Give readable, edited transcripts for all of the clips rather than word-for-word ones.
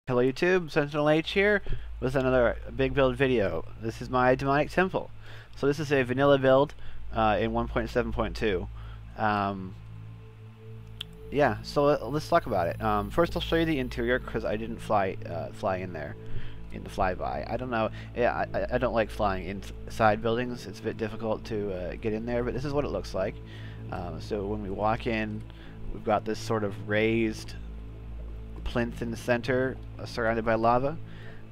Hello YouTube, SentinalhMC here with another big build video. This is my demonic temple. So this is a vanilla build in 1.7.2. Yeah, so let's talk about it. First I'll show you the interior because I didn't fly in there in the flyby. I don't know. Yeah, I don't like flying inside buildings. It's a bit difficult to get in there, but this is what it looks like. So when we walk in, we've got this sort of raised plinth in the center, surrounded by lava.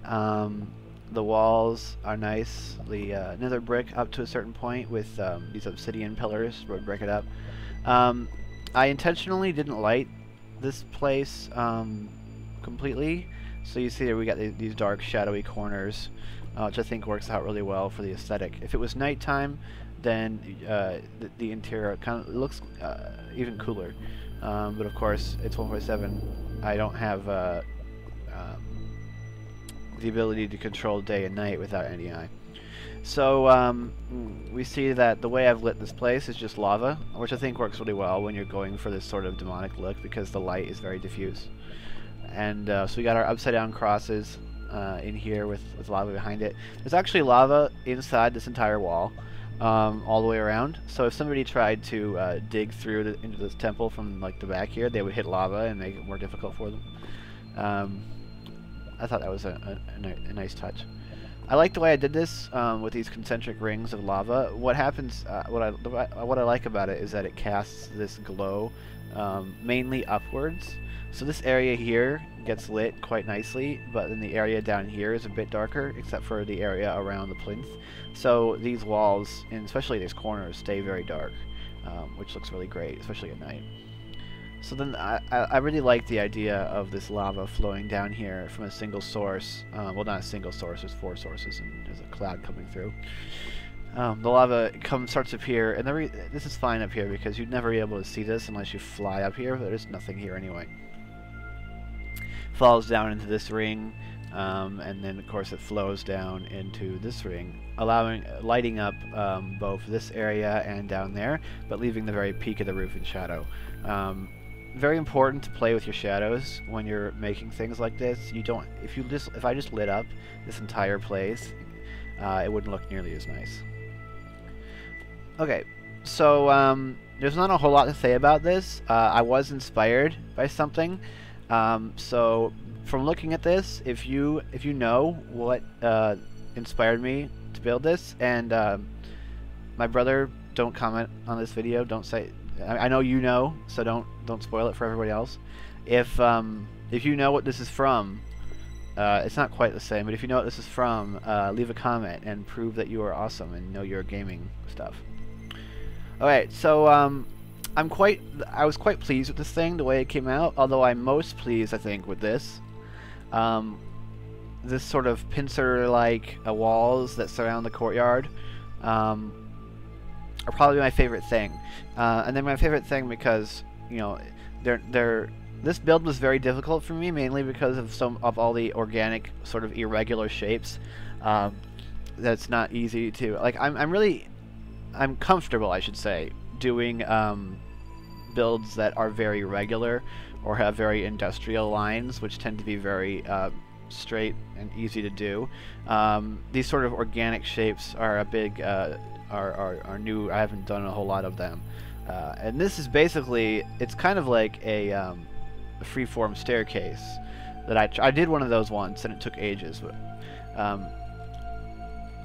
The walls are nice. The nether brick up to a certain point with these obsidian pillars would break it up. I intentionally didn't light this place completely, so you see there we got these dark shadowy corners, which I think works out really well for the aesthetic. If it was nighttime, then the interior kind of looks even cooler. But of course it's 1.7. I don't have the ability to control day and night without NDI. So we see that the way I've lit this place is just lava, which I think works really well when you're going for this sort of demonic look because the light is very diffuse. And so we got our upside down crosses in here with lava behind it. There's actually lava inside this entire wall. All the way around. So if somebody tried to dig through into this temple from like the back here, they would hit lava and make it more difficult for them. I thought that was a nice touch. I like the way I did this with these concentric rings of lava. What happens? What I like about it is that it casts this glow mainly upwards. So this area here gets lit quite nicely, but then the area down here is a bit darker, except for the area around the plinth. So these walls, and especially these corners, stay very dark, which looks really great, especially at night. So then I really like the idea of this lava flowing down here from a single source. Well, not a single source, there's 4 sources, and there's a cloud coming through. The lava starts up here, and this is fine up here because you'd never be able to see this unless you fly up here, but there's nothing here anyway. Falls down into this ring, and then of course it flows down into this ring, lighting up both this area and down there, but leaving the very peak of the roof in shadow. Very important to play with your shadows when you're making things like this. If I just lit up this entire place, it wouldn't look nearly as nice. Okay, so there's not a whole lot to say about this. I was inspired by something. So from looking at this, if you know what inspired me to build this, and my brother, don't comment on this video. Don't say. I know you know, so don't spoil it for everybody else. If you know what this is from, it's not quite the same. But if you know what this is from, leave a comment and prove that you are awesome and know your gaming stuff. All right, so I was quite pleased with this thing, the way it came out, although I'm most pleased, I think, with this. This sort of pincer-like walls that surround the courtyard are probably my favorite thing. And they're my favorite thing because, you know, this build was very difficult for me, mainly because of all the organic, sort of irregular shapes. That's not easy to, like, I'm comfortable, I should say, doing builds that are very regular or have very industrial lines, which tend to be very straight and easy to do. These sort of organic shapes are a big are new. I haven't done a whole lot of them, and this is basically, it's kind of like a freeform staircase that I did one of those once and it took ages, but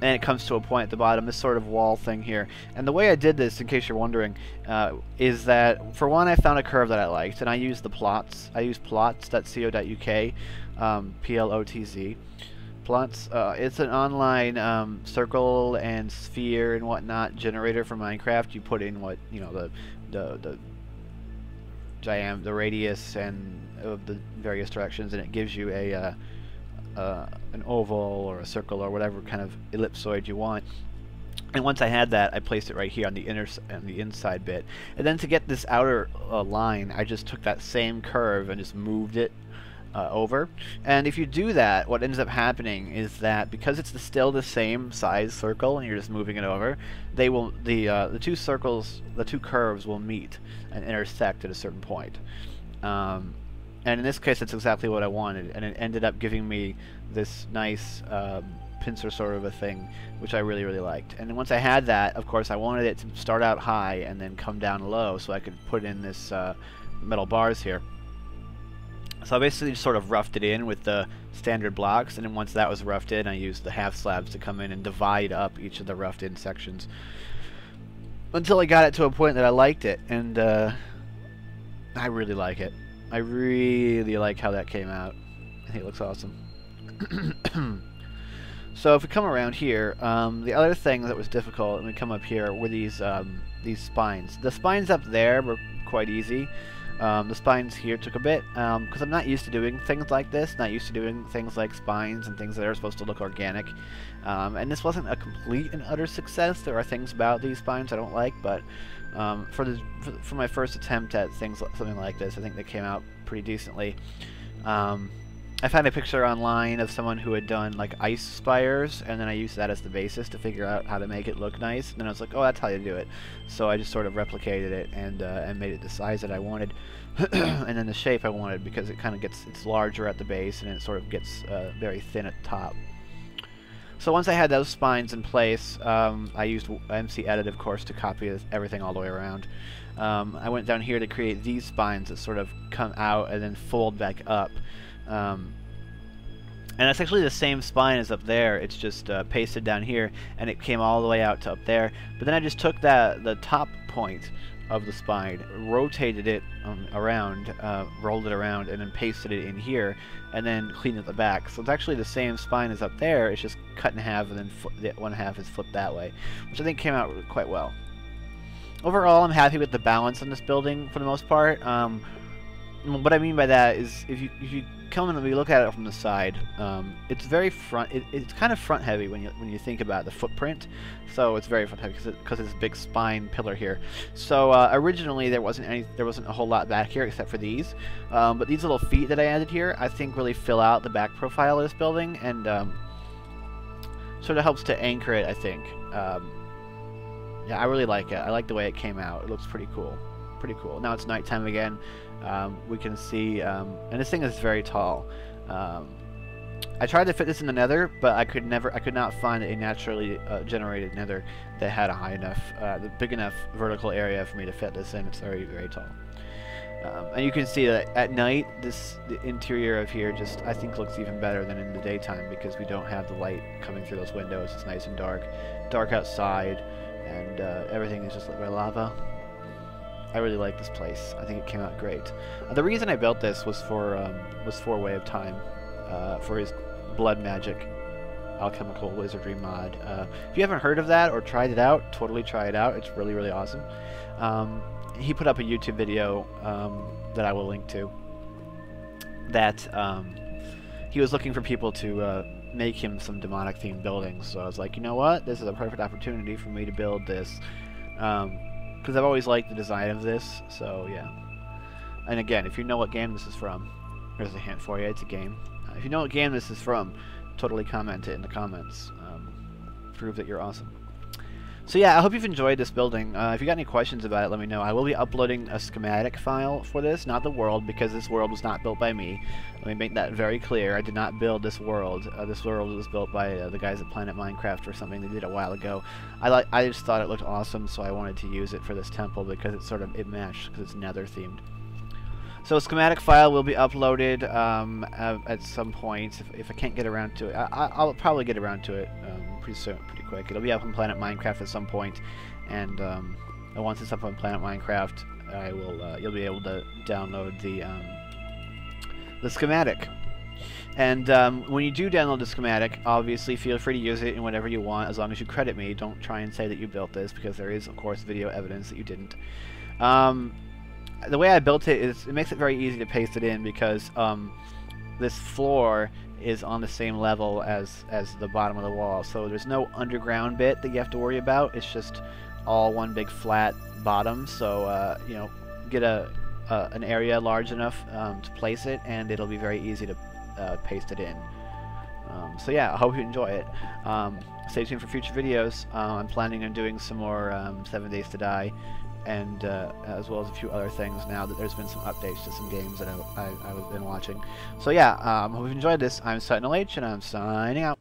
and it comes to a point at the bottom, this sort of wall thing here. And the way I did this, in case you're wondering, is that, for one, I found a curve that I liked, and I used the plots. I used plots.co.uk, P-L-O-T-Z. Plots. It's an online circle and sphere and whatnot generator for Minecraft. You put in what, you know, the the radius and of the various directions, and it gives you a an oval or a circle or whatever kind of ellipsoid you want. And once I had that, I placed it right here on the inside bit. And then to get this outer line, I just took that same curve and just moved it over. And if you do that, what ends up happening is that because it's still the same size circle and you're just moving it over, they will the two curves will meet and intersect at a certain point. And in this case, that's exactly what I wanted, and it ended up giving me this nice pincer sort of a thing, which I really, really liked. And once I had that, of course, I wanted it to start out high and then come down low so I could put in this metal bars here. So I basically just sort of roughed it in with the standard blocks, and then once that was roughed in, I used the half slabs to come in and divide up each of the roughed in sections until I got it to a point that I liked it, and I really like it. I really like how that came out. I think it looks awesome. So if we come around here, the other thing that was difficult, and we come up here, were these spines. The spines up there were quite easy. The spines here took a bit, because I'm not used to doing things like this, not used to doing things like spines and things that are supposed to look organic. And this wasn't a complete and utter success. There are things about these spines I don't like, but for my first attempt at something like this, I think they came out pretty decently. I found a picture online of someone who had done like ice spires, and then I used that as the basis to figure out how to make it look nice. And then I was like, oh, that's how you do it. So I just sort of replicated it and made it the size that I wanted, and then the shape I wanted, because it kind of it's larger at the base and it sort of gets very thin at the top. So once I had those spines in place, I used MC Edit, of course, to copy everything all the way around. I went down here to create these spines that sort of come out and then fold back up. And it's actually the same spine as up there. It's just pasted down here, and it came all the way out to up there. But then I just took the top point of the spine, rotated it around, rolled it around, and then pasted it in here, and then cleaned at the back. So it's actually the same spine as up there. It's just cut in half, and then the one half is flipped that way, which I think came out quite well. Overall, I'm happy with the balance on this building for the most part. What I mean by that is, if you come and we look at it from the side, it's very it's kind of front heavy when you think about the footprint. So it's very front heavy because it's a big spine pillar here. So originally there wasn't a whole lot back here except for these, but these little feet that I added here, I think really fill out the back profile of this building and sort of helps to anchor it, I think. Yeah, I really like it. I like the way it came out. It looks pretty cool. Pretty cool. Now it's nighttime again. We can see, and this thing is very tall. I tried to fit this in the nether, but I could not find a naturally generated nether that had a high enough, big enough vertical area for me to fit this in. It's very, very tall. And you can see that at night, the interior of here just, I think, looks even better than in the daytime because we don't have the light coming through those windows. It's nice and dark outside, and everything is just lit by lava. I really like this place. I think it came out great. The reason I built this was for WayofTime, for his blood magic alchemical wizardry mod. If you haven't heard of that or tried it out, totally try it out. It's really, really awesome. He put up a YouTube video that I will link to that he was looking for people to make him some demonic themed buildings. So I was like, you know what? This is a perfect opportunity for me to build this. Because I've always liked the design of this, so yeah. And again, if you know what game this is from, there's a hint for you, it's a game. If you know what game this is from, totally comment it in the comments. Prove that you're awesome. So yeah, I hope you've enjoyed this building. If you got any questions about it, let me know. I will be uploading a schematic file for this, not the world, because this world was not built by me. Let me make that very clear. I did not build this world. This world was built by the guys at Planet Minecraft or something they did a while ago. I just thought it looked awesome, so I wanted to use it for this temple because it matched, because it's nether themed. So a schematic file will be uploaded at some point. If I can't get around to it, I'll probably get around to it pretty soon, pretty quick. It'll be up on Planet Minecraft at some point, and once it's up on Planet Minecraft, I will. You'll be able to download the schematic. And when you do download the schematic, obviously feel free to use it in whatever you want, as long as you credit me. Don't try and say that you built this, because there is, of course, video evidence that you didn't. the way I built it is it makes it very easy to paste it in because this floor is on the same level as the bottom of the wall, so there's no underground bit that you have to worry about. It's just all one big flat bottom. So you know, get an area large enough to place it, and it'll be very easy to paste it in. So yeah, I hope you enjoy it. Stay tuned for future videos. I'm planning on doing some more 7 Days to Die, and as well as a few other things now that there's been some updates to some games that I've been watching. So yeah, hope you enjoyed this. I'm SentinalH, and I'm signing out.